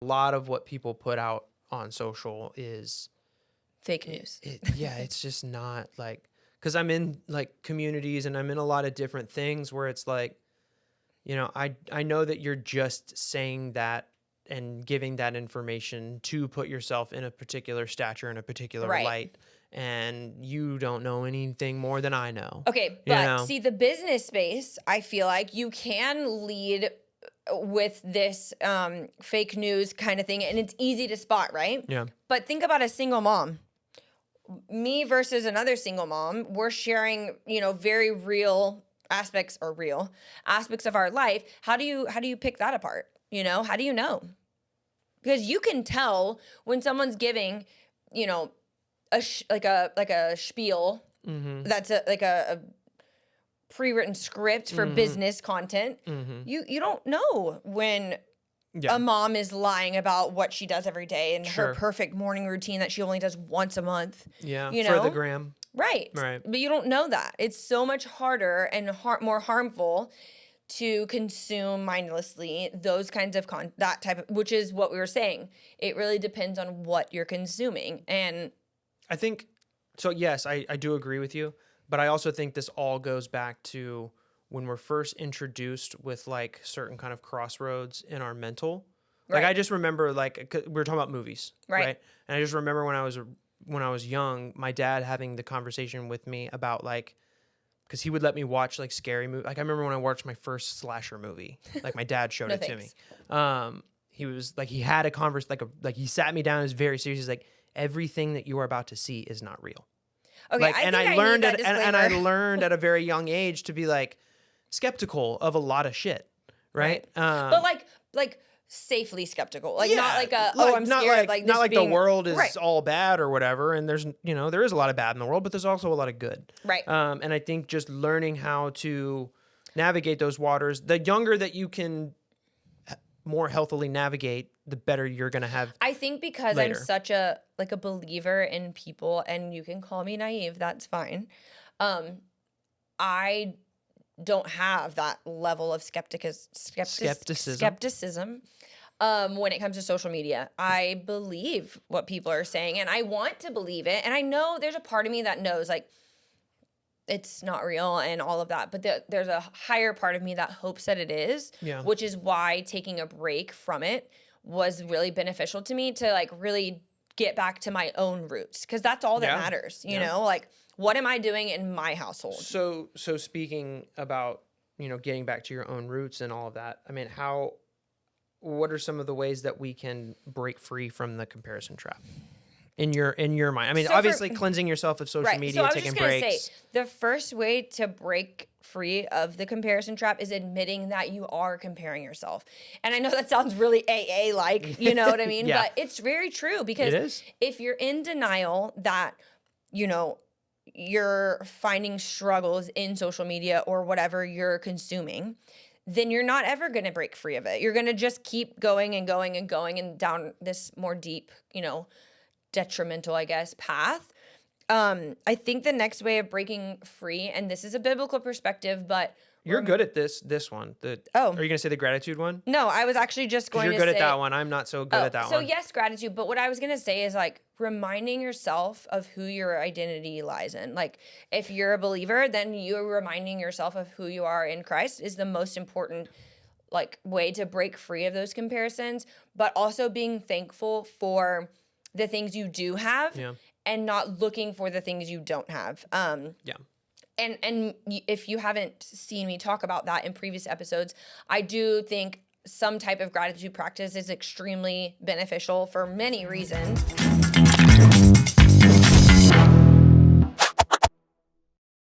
A lot of what people put out on social is fake news. It's just not like, because I'm in like communities and I'm in a lot of different things where it's like, you know, I know that you're just saying that and giving that information to put yourself in a particular stature, in a particular light, and you don't know anything more than I know. Okay, but see, the business space, I feel like you can lead with this fake news kind of thing, and it's easy to spot, right? Yeah. But think about a single mom. Me versus another single mom, we're sharing, you know, very real aspects of our life. How do you pick that apart? You know, how do you know? Because you can tell when someone's giving, you know, a spiel that's a pre-written script for business content. You don't know when a mom is lying about what she does every day and her perfect morning routine that she only does once a month. Yeah, you know? for the gram. Right. But you don't know that. It's so much harder and more harmful to consume mindlessly those kinds of that type of, which is what we were saying. It really depends on what you're consuming. And I think, so yes, I do agree with you, but I also think this all goes back to when we're first introduced with like certain kind of crossroads in our mental. Like I just remember, like, we were talking about movies, right? And I just remember when I was young, my dad having the conversation with me about like, because he would let me watch like scary movies. Like I remember when I watched my first slasher movie, like my dad showed it to me. He was like, he had a like he sat me down and was very serious. He's like, everything that you are about to see is not real. Okay, like, I learned at a very young age to be like skeptical of a lot of shit, right? But like safely skeptical, like not like I'm scared, like not like the world is all bad or whatever. And there's, you know, there is a lot of bad in the world, but there's also a lot of good, right? And I think just learning how to navigate those waters, the younger that you can more healthily navigate, the better you're gonna have. I think because later. I'm such a believer in people, and you can call me naive, that's fine. I don't have that level of skepticism when it comes to social media. I believe what people are saying, and I want to believe it. And I know there's a part of me that knows, like, it's not real and all of that. But there's a higher part of me that hopes that it is, which is why taking a break from it was really beneficial to me, to, like, really get back to my own roots. Because that's all that matters, you know? Like, what am I doing in my household? So speaking about, you know, getting back to your own roots and all of that, I mean, what are some of the ways that we can break free from the comparison trap in your mind? I mean, obviously cleansing yourself of social media, taking breaks. Say, the first way to break free of the comparison trap is admitting that you are comparing yourself. And I know that sounds really AA-like, you know what I mean? But it's very true, because if you're in denial that, you know, you're finding struggles in social media or whatever you're consuming, then you're not ever going to break free of it. You're going to just keep going and going and going and down this more deep, you know, detrimental, I guess, path. I think the next way of breaking free, and this is a biblical perspective, but you're good at this one. Are you going to say the gratitude one? No, I was actually just going to say... You're good at that one. I'm not so good at that one. So yes, gratitude. But what I was going to say is, like, reminding yourself of who your identity lies in. Like, if you're a believer, then you're reminding yourself of who you are in Christ is the most important, like, way to break free of those comparisons. But also being thankful for the things you do have and not looking for the things you don't have. And if you haven't seen me talk about that in previous episodes, I do think some type of gratitude practice is extremely beneficial for many reasons.